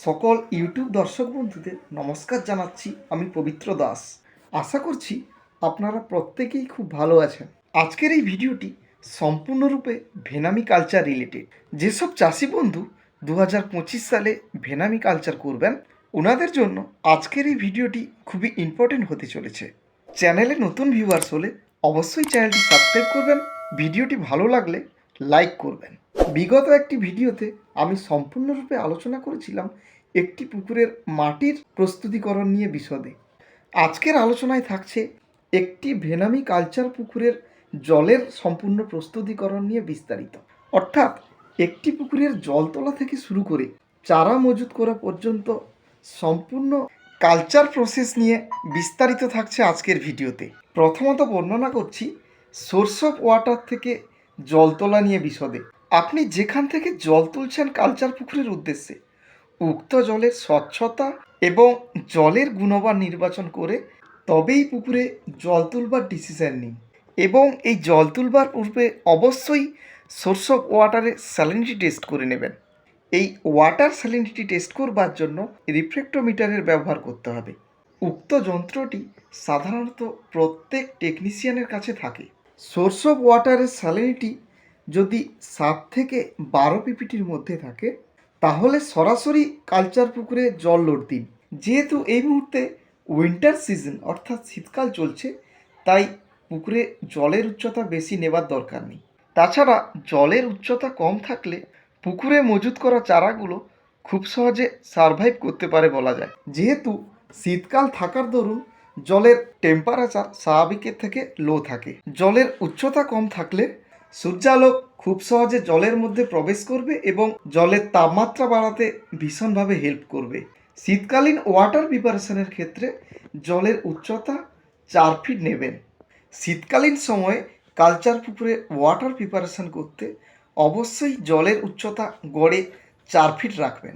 সকল ইউটিউব দর্শক বন্ধুদের নমস্কার জানাচ্ছি। আমি পবিত্র দাস। আশা করছি আপনারা প্রত্যেকেই খুব ভালো আছেন। আজকের এই ভিডিওটি সম্পূর্ণরূপে ভেনামি কালচার রিলেটেড। যেসব চাষি বন্ধু 2025 সালে ভেনামি কালচার করবেন, ওনাদের জন্য আজকের এই ভিডিওটি খুবই ইম্পর্টেন্ট হতে চলেছে। চ্যানেলে নতুন ভিউয়ার্স হলে অবশ্যই চ্যানেলটি সাবস্ক্রাইব করবেন। ভিডিওটি ভালো লাগলে লাইক করবেন। বিগত একটি ভিডিওতে আমি সম্পূর্ণরূপে আলোচনা করেছিলাম একটি পুকুরের মাটির প্রস্তুতিকরণ নিয়ে বিশদে। আজকের আলোচনায় থাকছে একটি ভেনামি কালচার পুকুরের জলের সম্পূর্ণ প্রস্তুতিকরণ নিয়ে বিস্তারিত। অর্থাৎ একটি পুকুরের জল তোলা থেকে শুরু করে চারা মজুত করা পর্যন্ত সম্পূর্ণ কালচার প্রসেস নিয়ে বিস্তারিত থাকছে আজকের ভিডিওতে। প্রথমত বর্ণনা করছি সোর্স অফ ওয়াটার থেকে জল তোলা নিয়ে বিশদে। আপনি যেখান থেকে জল তুলছেন কালচার পুকুরের উদ্দেশ্যে, উক্ত জলের স্বচ্ছতা এবং জলের গুণমান নির্বাচন করে তবেই পুকুরে জল তুলবার ডিসিশন নিন। এবং এই জল তুলবার পূর্বে অবশ্যই সোর্স অফ ওয়াটারের স্যালিনিটি টেস্ট করে নেবেন। এই ওয়াটার স্যালিনিটি টেস্ট করবার জন্য রিফ্রেক্টোমিটারের ব্যবহার করতে হবে। উক্ত যন্ত্রটি সাধারণত প্রত্যেক টেকনিশিয়ানের কাছে থাকে। সোর্স অফ ওয়াটারের স্যালিনিটি যদি 7 থেকে 12 পিপিটির মধ্যে থাকে, তাহলে সরাসরি কালচার পুকুরে জল লোড দিন। যেহেতু এই মুহূর্তে উইন্টার সিজন অর্থাৎ শীতকাল চলছে, তাই পুকুরে জলের উচ্চতা বেশি নেবার দরকার নেই। তাছাড়া জলের উচ্চতা কম থাকলে পুকুরে মজুত করা চারাগুলো খুব সহজে সারভাইভ করতে পারে বলা যায়। যেহেতু শীতকাল থাকার দরুন জলের টেম্পারেচার স্বাভাবিকের থেকে লো থাকে। জলের উচ্চতা কম থাকলে সূর্যালোক খুব সহজে জলের মধ্যে প্রবেশ করবে এবং জলের তাপমাত্রা বাড়াতে ভীষণভাবে হেল্প করবে। শীতকালীন ওয়াটার প্রিপারেশনের ক্ষেত্রে জলের উচ্চতা 4 ফিট নেবেন। শীতকালীন সময়ে কালচার পুকুরে ওয়াটার প্রিপারেশন করতে অবশ্যই জলের উচ্চতা গড়ে 4 ফিট রাখবেন।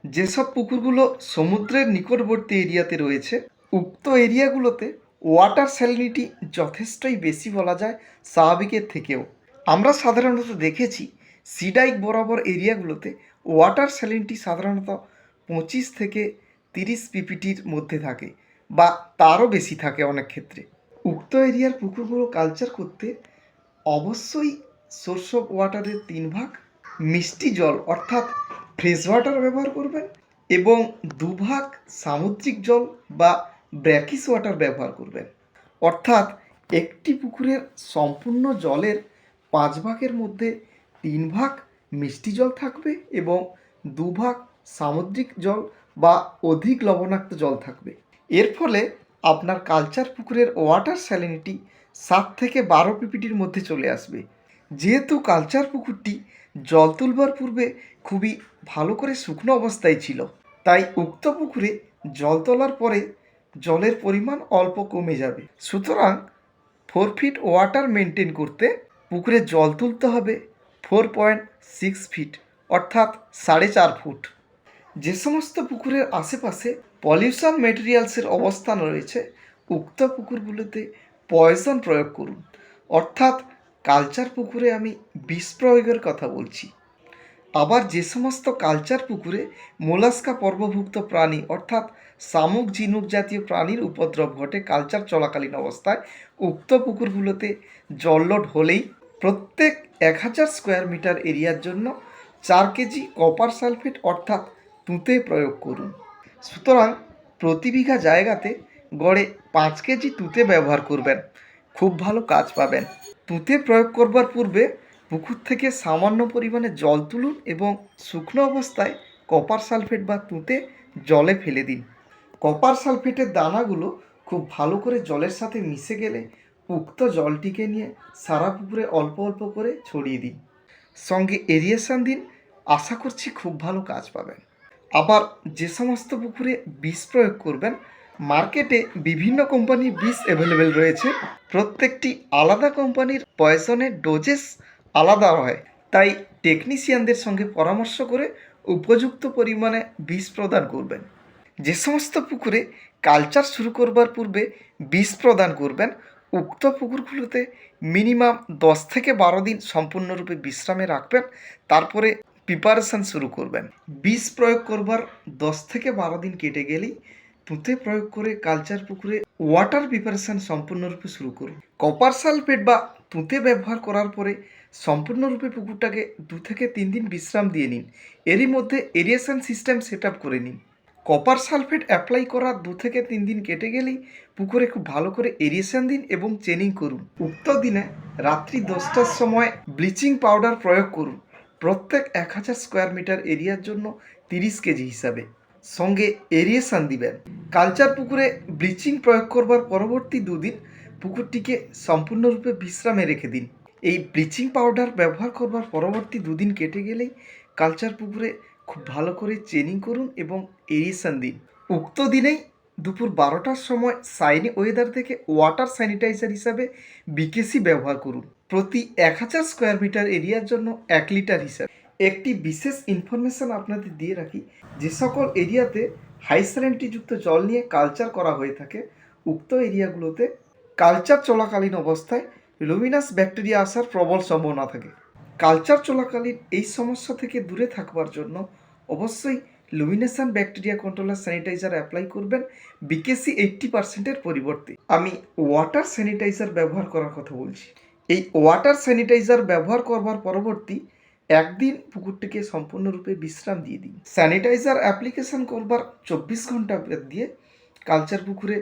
যেসব পুকুরগুলো সমুদ্রের নিকটবর্তী এরিয়াতে রয়েছে, উক্ত এরিয়াগুলোতে ওয়াটার স্যালিনিটি যথেষ্টই বেশি বলা যায় স্বাভাবিকের থেকেও। আমরা সাধারণত দেখেছি সিডাইক বরাবর এরিয়াগুলোতে ওয়াটার স্যালিনিটি সাধারণত 25 থেকে 30 পিপিটির মধ্যে থাকে বা তারও বেশি থাকে অনেক ক্ষেত্রে। উক্ত এরিয়ার পুকুরগুলো কালচার করতে অবশ্যই সোর্স অফ ওয়াটারের 3 ভাগ মিষ্টি জল অর্থাৎ ফ্রেশ ওয়াটার ব্যবহার করবেন এবং 2 ভাগ সামুদ্রিক জল বা ব্র্যাকিশ ওয়াটার ব্যবহার করবেন। অর্থাৎ একটি পুকুরের সম্পূর্ণ জলের 5 ভাগের মধ্যে 3 ভাগ মিষ্টি জল থাকবে এবং 2 ভাগ সামুদ্রিক জল বা অধিক লবণাক্ত জল থাকবে। এর ফলে আপনার কালচার পুকুরের ওয়াটার স্যালিনিটি 7 থেকে 12 পিপিটির মধ্যে চলে আসবে। যেহেতু কালচার পুকুরটি জল তুলবার পূর্বে খুবই ভালো করে শুকনো অবস্থায় ছিল, তাই উক্ত পুকুরে জল তোলার পরে জলের পরিমাণ অল্প কমে যাবে। সুতরাং 4 ফিট ওয়াটার মেনটেন করতে পুকুরে জল তুলতে হবে 4.6 ফিট অর্থাৎ 4.5 ফুট। যে সমস্ত পুকুরের আশেপাশে পলিউশন মেটেরিয়ালসের অবস্থান রয়েছে, উক্ত পুকুরগুলোতে পয়জন প্রয়োগ করুন। অর্থাৎ কালচার পুকুরে আমি বিষ প্রয়োগের কথা বলছি। আবার যে সমস্ত কালচার পুকুরে মোলাস্কা পর্বভুক্ত প্রাণী অর্থাৎ শামুক ঝিনুক জাতীয় প্রাণীর উপদ্রব ঘটে কালচার চলাকালীন অবস্থায়, উক্ত পুকুরগুলোতে জল লোড হলেই প্রত্যেক 1000 স্কোয়ার মিটার এরিয়ার জন্য 4 কেজি কপার সালফেট অর্থাৎ তুঁতে প্রয়োগ করুন। সুতরাং প্রতি বিঘা জায়গাতে গড়ে 5 কেজি তুঁতে ব্যবহার করবেন, খুব ভালো কাজ পাবেন। তুঁতে প্রয়োগ করবার পূর্বে পুকুর থেকে সামান্য পরিমাণে জল তুলুন এবং শুকনো অবস্থায় কপার সালফেট বা তুঁতে জলে ফেলে দিন। কপার সালফেটের দানাগুলো খুব ভালো করে জলের সাথে মিশে গেলে উক্ত জলটিকে নিয়ে সারা পুকুরে অল্প অল্প করে ছড়িয়ে দিন, সঙ্গে এরিয়েশন দিন। আশা করছি খুব ভালো কাজ পাবেন। আবার যে সমস্ত পুকুরে বিষ প্রয়োগ করবেন, মার্কেটে বিভিন্ন কোম্পানির বিষ অ্যাভেলেবেল রয়েছে। প্রত্যেকটি আলাদা কোম্পানির পয়জনের ডোজেস আলাদা হয়, তাই টেকনিশিয়ানদের সঙ্গে পরামর্শ করে উপযুক্ত পরিমাণে বিষ প্রদান করবেন। যে সমস্ত পুকুরে কালচার শুরু করবার পূর্বে বিষ প্রদান করবেন, উক্ত পুকুরগুলোতে মিনিমাম 10 থেকে 12 দিন সম্পূর্ণরূপে বিশ্রামে রাখবেন। তারপরে প্রিপারেশান শুরু করবেন। বীজ প্রয়োগ করবার 10 থেকে 12 দিন কেটে গেলেই তুঁতে প্রয়োগ করে কালচার পুকুরে ওয়াটার প্রিপারেশান সম্পূর্ণরূপে শুরু করুন। কপার সালফেট বা তুঁতে ব্যবহার করার পরে সম্পূর্ণরূপে পুকুরটাকে 2 থেকে 3 দিন বিশ্রাম দিয়ে নিন। এরই মধ্যে এরিয়েশন সিস্টেম সেট আপ করে নিন। কপার সালফেট অ্যাপ্লাই করার 2 থেকে 3 দিন কেটে গেলেই পুকুরে খুব ভালো করে এরিয়েশন দিন এবং চেনিং করুন। উক্ত দিনে রাত্রি 10টার সময় ব্লিচিং পাউডার প্রয়োগ করুন। প্রত্যেক 1000 স্কোয়ার মিটার এরিয়ার জন্য 30 কেজি হিসাবে। সঙ্গে এরিয়েশন দিবেন। কালচার পুকুরে ব্লিচিং প্রয়োগ করবার পরবর্তী 2 দিন পুকুরটিকে সম্পূর্ণরূপে বিশ্রামে রেখে দিন। এই ব্লিচিং পাউডার ব্যবহার করবার পরবর্তী 2 দিন কেটে গেলেই কালচার পুকুরে খুব ভালো করে চেনিং করুন এবং এরিয়েশন দিন। উক্ত দিনেই দুপুর 12টার সময় সাইনি ওয়েদার থেকে ওয়াটার স্যানিটাইজার হিসাবে বিকেসি ব্যবহার করুন। প্রতি 1000 স্কোয়ার মিটার এরিয়ার জন্য 1 লিটার হিসাবে। একটি বিশেষ ইনফরমেশন আপনাদের দিয়ে রাখি, যে সকল এরিয়াতে হাই স্যালিনিটিযুক্ত জল নিয়ে কালচার করা হয়ে থাকে উক্ত এরিয়াগুলোতে কালচার চলাকালীন অবস্থায় লুমিনাস ব্যাকটেরিয়া আসার প্রবল সম্ভাবনা থাকে। কালচার চলাকালীন এই সমস্যা থেকে দূরে থাকবার জন্য অবশ্যই লুমিনেশন ব্যাকটেরিয়া কন্ট্রোলার স্যানিটাইজার অ্যাপ্লাই করবেন বিকেসি 80%-এর পরিবর্তে। আমি ওয়াটার স্যানিটাইজার ব্যবহার করার কথা বলছি। এই ওয়াটার স্যানিটাইজার ব্যবহার করবার পরবর্তী একদিন পুকুরটিকে সম্পূর্ণরূপে বিশ্রাম দিয়ে দিন। স্যানিটাইজার অ্যাপ্লিকেশন করবার 24 ঘন্টা দিয়ে কালচার পুকুরে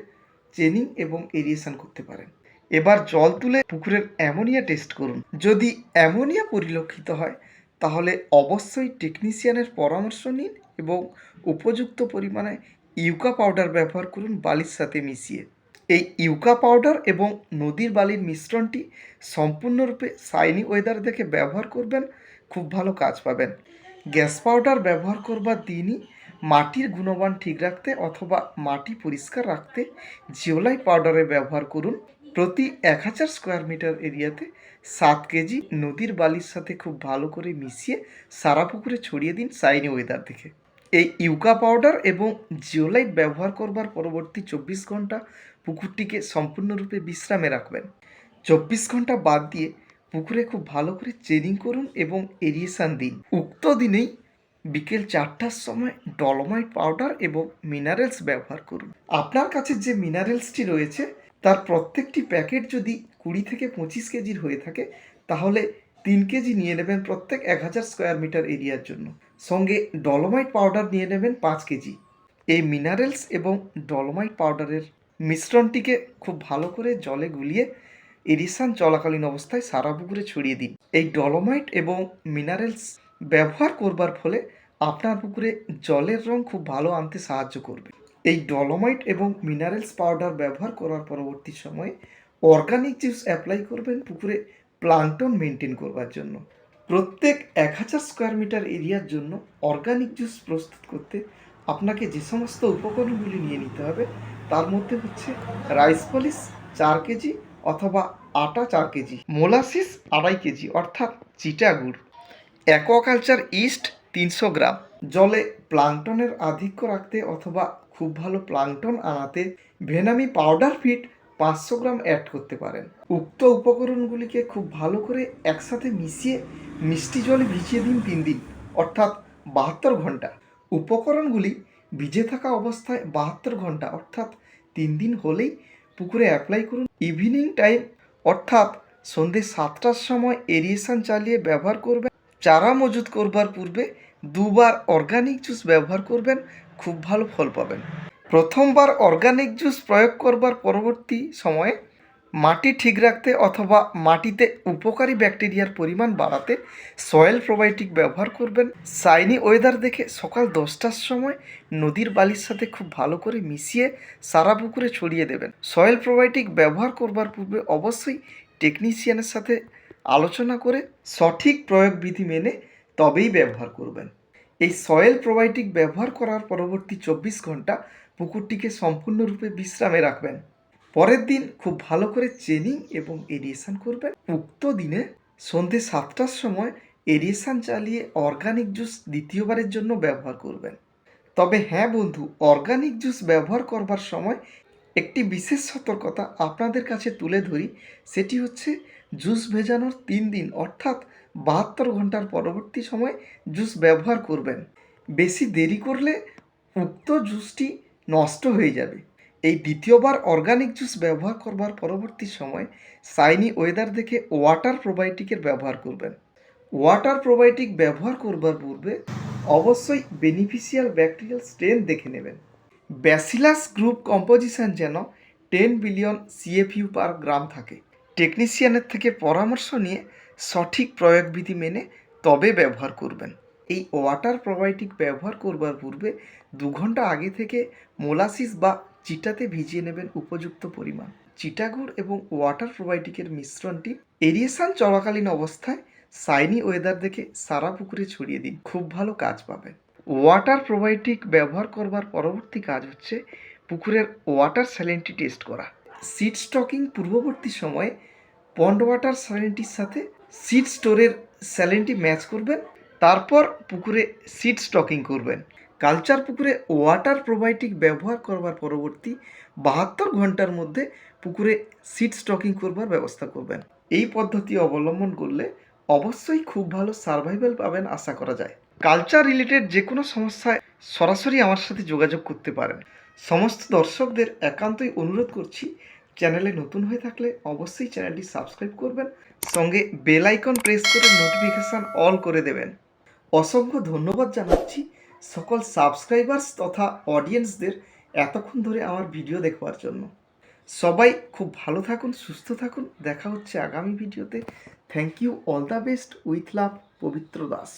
চেনিং এবং এরিয়েশন করতে পারেন। এবার জল তুলে পুকুরের অ্যামোনিয়া টেস্ট করুন। যদি অ্যামোনিয়া পরিলক্ষিত হয় তাহলে অবশ্যই টেকনিশিয়ানের পরামর্শ নিন এবং উপযুক্ত পরিমাণে ইউকা পাউডার ব্যবহার করুন বালির সাথে মিশিয়ে। এই ইউকা পাউডার এবং নদীর বালির মিশ্রণটি সম্পূর্ণরূপে সাইনি ওয়েদার দেখে ব্যবহার করবেন, খুব ভালো কাজ পাবেন। গ্যাস পাউডার ব্যবহার করবার দিনই মাটির গুণমান ঠিক রাখতে অথবা মাটি পরিষ্কার রাখতে জিওলাইট পাউডারের ব্যবহার করুন। প্রতি 1000 স্কোয়ার মিটার এরিয়াতে 7 কেজি নদীর বালির সাথে খুব ভালো করে মিশিয়ে সারা পুকুরে ছড়িয়ে দিন সাইনি ওয়েদার দেখে। এই ইউকা পাউডার এবং জিওলাইট ব্যবহার করবার পরবর্তী 24 ঘন্টা পুকুরটিকে সম্পূর্ণরূপে বিশ্রামে রাখবেন। 24 ঘন্টা বাদ দিয়ে পুকুরে খুব ভালো করে চেনিং করুন এবং এরিয়েশন দিন। উক্ত দিনেই বিকেল 4টার সময় ডলোমাইট পাউডার এবং মিনারেলস ব্যবহার করুন। আপনার কাছে যে মিনারেলসটি রয়েছে তার প্রত্যেকটি প্যাকেট যদি 20 থেকে 25 কেজির হয়ে থাকে তাহলে 3 কেজি নিয়ে নেবেন প্রত্যেক 1000 স্কোয়ার মিটার এরিয়ার জন্য। সঙ্গে ডলোমাইট পাউডার নিয়ে নেবেন 5 কেজি। এই মিনারেলস এবং ডলোমাইট পাউডারের মিশ্রণটিকে খুব ভালো করে জলে গুলিয়ে এরিয়েশন চলাকালীন অবস্থায় সারা পুকুরে ছড়িয়ে দিন। এই ডলোমাইট এবং মিনারেলস ব্যবহার করবার ফলে আপনার পুকুরে জলের রং খুব ভালো আনতে সাহায্য করবে। এই ডলোমাইট এবং মিনারেলস পাউডার ব্যবহার করার পরবর্তী সময়ে অর্গানিক জুস অ্যাপ্লাই করবেন পুকুরে প্লাঙ্কটন মেনটেন করবার জন্য। প্রত্যেক 1000 স্কোয়ার মিটার এরিয়ার জন্য অর্গানিক জুস প্রস্তুত করতে আপনাকে যে সমস্ত উপকরণগুলি নিয়ে নিতে হবে তার মধ্যে হচ্ছে রাইস পলিশ 4 কেজি অথবা আটা 4 কেজি, মোলাসিস 2.5 কেজি অর্থাৎ চিটা গুড়, অ্যাকোয়াকালচার ইস্ট 300 গ্রাম। জলে প্লাঙ্কটনের আধিক্য রাখতে অথবা খুব ভালো প্লাঙ্কটন আনাতে ভেনামি পাউডার ফিড 500 গ্রাম অ্যাড করতে পারেন। উক্ত উপকরণগুলিকে খুব ভালো করে একসাথে মিশিয়ে মিষ্টি জলে ভিজিয়ে দিন 3 দিন অর্থাৎ 72 ঘন্টা। উপকরণগুলি ভিজে থাকা অবস্থায় 72 ঘন্টা অর্থাৎ 3 দিন হলেই পুকুরে অ্যাপ্লাই করুন। ইভিনিং টাইম অর্থাৎ সন্ধ্যে 7টার সময় এরিয়েশন চালিয়ে ব্যবহার করবেন। চারা মজুত করবার পূর্বে 2 বার অর্গানিক জুস ব্যবহার করবেন, খুব ভালো ফল পাবেন। প্রথমবার অর্গানিক জুস প্রয়োগ করবার পরবর্তী সময়ে মাটি ঠিক রাখতে অথবা মাটিতে উপকারী ব্যাকটেরিয়ার পরিমাণ বাড়াতে সয়েল প্রোবায়োটিক ব্যবহার করবেন। সাইনি ওয়েদার দেখে সকাল 10টার সময় নদীর বালির সাথে খুব ভালো করে মিশিয়ে সারা পুকুরে ছড়িয়ে দেবেন। সয়েল প্রোবায়োটিক ব্যবহার করবার পূর্বে অবশ্যই টেকনিশিয়ানের সাথে আলোচনা করে সঠিক প্রয়োগ বিধি মেনে তবেই ব্যবহার করবেন। এই সয়েল প্রোবায়োটিক ব্যবহার করার পরবর্তী 24 ঘন্টা পুকুরটিকে সম্পূর্ণরূপে বিশ্রামে রাখবেন। পরের দিন খুব ভালো করে চেনিং এবং এরিয়েশন করবেন। উক্ত দিনে সন্ধ্যে 7টার সময় এরিয়েশন চালিয়ে অর্গানিক জুস দ্বিতীয়বারের জন্য ব্যবহার করবেন। তবে হ্যাঁ বন্ধু, অর্গানিক জুস ব্যবহার করবার সময় একটি বিশেষ সতর্কতা আপনাদের কাছে তুলে ধরি, সেটি হচ্ছে জুস ভেজানোর 3 দিন অর্থাৎ 72 ঘন্টার পরবর্তী সময় জুস ব্যবহার করবেন। বেশি দেরি করলে উক্ত জুসটি নষ্ট হয়ে যাবে। এই দ্বিতীয়বার অর্গানিক জুস ব্যবহার করবার পরবর্তী সময় শাইনি ওয়েদার দেখে ওয়াটার প্রোবায়োটিকের ব্যবহার করবেন। ওয়াটার প্রোবায়োটিক ব্যবহার করবার পূর্বে অবশ্যই বেনিফিশিয়াল ব্যাকটেরিয়াল স্ট্রেন দেখে নেবেন। ব্যাসিলাস গ্রুপ কম্পোজিশন যেন 10 বিলিয়ন CFU পার গ্রাম থাকে। টেকনিশিয়ানের থেকে পরামর্শ নিয়ে সঠিক প্রয়োগবিধি মেনে তবে ব্যবহার করবেন। এই ওয়াটার প্রোবায়োটিক ব্যবহার করবার পূর্বে 2 ঘন্টা আগে থেকে মোলাসিস বা চিটাতে ভিজিয়ে নেবেন উপযুক্ত পরিমাণ। চিটাগুড় এবং ওয়াটার প্রোবায়োটিকের মিশ্রণটি এরিয়েশন চলাকালীন অবস্থায় শাইনি ওয়েদার দেখে সারা পুকুরে ছড়িয়ে দিন, খুব ভালো কাজ পাবেন। ওয়াটার প্রোবায়োটিক ব্যবহার করবার পরবর্তী কাজ হচ্ছে পুকুরের ওয়াটার স্যালিনিটি টেস্ট করা। সিড স্টকিং পূর্ববর্তী সময়ে পন্ড ওয়াটার স্যালিনিটির সাথে সিড স্টোরের স্যালিনিটি ম্যাচ করবেন, তারপর পুকুরে সিড স্টকিং করবেন। কালচার পুকুরে ওয়াটার প্রোবায়োটিক ব্যবহার করবার পরবর্তী 72 ঘন্টার মধ্যে পুকুরে সিড স্টকিং করবার ব্যবস্থা করবেন। এই পদ্ধতি অবলম্বন করলে অবশ্যই খুব ভালো সার্ভাইভাল পাবেন আশা করা যায়। কালচার রিলেটেড যে কোনো সমস্যায় সরাসরি আমার সাথে যোগাযোগ করতে পারেন। সমস্ত দর্শকদের একান্তই অনুরোধ করছি, চ্যানেলে নতুন হয়ে থাকলে অবশ্যই চ্যানেলটি সাবস্ক্রাইব করবেন, সঙ্গে বেল আইকন প্রেস করে নোটিফিকেশান অল করে দেবেন। অসংখ্য ধন্যবাদ জানাচ্ছি সকল সাবস্ক্রাইবার্স তথা অডিয়েন্সদের এতক্ষণ ধরে আমার ভিডিও দেখবার জন্য। সবাই খুব ভালো থাকুন, সুস্থ থাকুন। দেখা হচ্ছে আগামী ভিডিওতে। Thank you, all the best, with love, Pabitra Das.